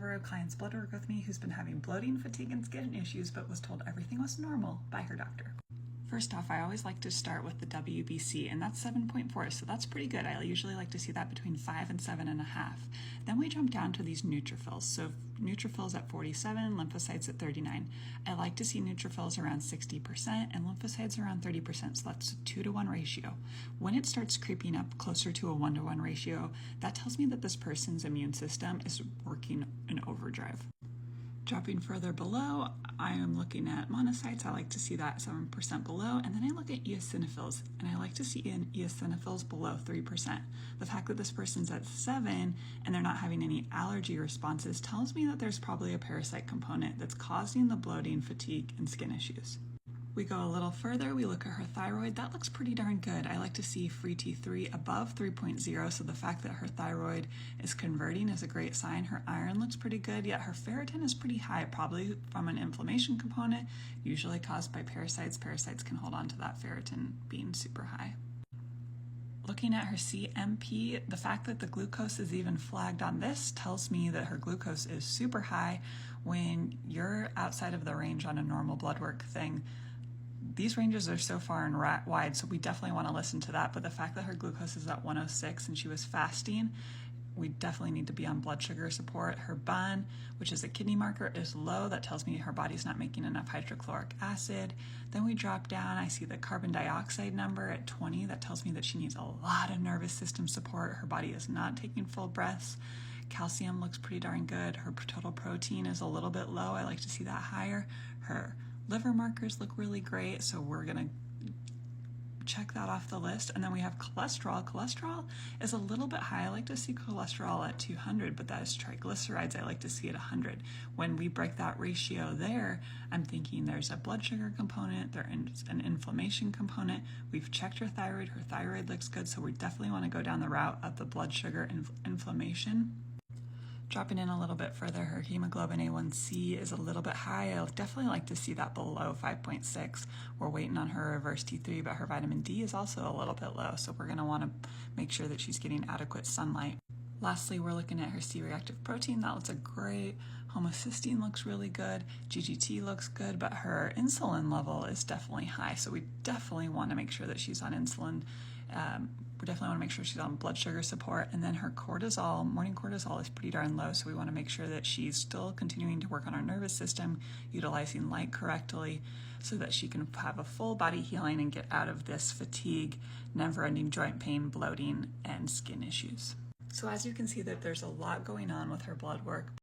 for a client's blood work with me who's been having bloating, fatigue, and skin issues, but was told everything was normal by her doctor. First off, I always like to start with the WBC, and that's 7.4, so that's pretty good. I usually like to see that between 5 and 7.5. Then we jump down to these neutrophils. So neutrophils at 47, lymphocytes at 39. I like to see neutrophils around 60% and lymphocytes around 30%, so that's a 2-to-1 ratio. When it starts creeping up closer to a 1-to-1 ratio, that tells me that this person's immune system is working in overdrive. Dropping further below, I am looking at monocytes. I like to see that 7% below, and then I look at eosinophils, and I like to see in eosinophils below 3%. The fact that this person's at 7 and they're not having any allergy responses tells me that there's probably a parasite component that's causing the bloating, fatigue, and skin issues. We go a little further, we look at her thyroid. That looks pretty darn good. I like to see free T3 above 3.0, so the fact that her thyroid is converting is a great sign. Her iron looks pretty good, yet her ferritin is pretty high, probably from an inflammation component, usually caused by parasites. Parasites can hold on to that ferritin being super high. Looking at her CMP, the fact that the glucose is even flagged on this tells me that her glucose is super high. When you're outside of the range on a normal blood work thing, these ranges are so far and wide, so we definitely want to listen to that. But the fact that her glucose is at 106 and she was fasting, we definitely need to be on blood sugar support. Her BUN, which is a kidney marker, is low. That tells me her body's not making enough hydrochloric acid. Then we drop down, I see the carbon dioxide number at 20. That tells me that she needs a lot of nervous system support. Her body is not taking full breaths. Calcium looks pretty darn good. Her total protein is a little bit low. I like to see that higher. Her liver markers look really great, so we're gonna check that off the list. And then we have cholesterol. Cholesterol is a little bit high. I like to see cholesterol at 200, but that is triglycerides. I like to see at 100. When we break that ratio there, I'm thinking there's a blood sugar component, there's an inflammation component. We've checked her thyroid. Her thyroid looks good, so we definitely want to go down the route of the blood sugar inflammation. Dropping in a little bit further, her hemoglobin A1C is a little bit high. I'll definitely like to see that below 5.6. We're waiting on her reverse T3, but her vitamin D is also a little bit low, so we're going to want to make sure that she's getting adequate sunlight. Lastly, we're looking at her C-reactive protein. That looks great. Homocysteine looks really good. GGT looks good, but her insulin level is definitely high, so we definitely want to make sure that she's on insulin. We definitely want to make sure she's on blood sugar support. And then her cortisol, morning cortisol, is pretty darn low, so we want to make sure that she's still continuing to work on our nervous system, utilizing light correctly, so that she can have a full body healing and get out of this fatigue, never-ending joint pain, bloating, and skin issues. So as you can see, that there's a lot going on with her blood work.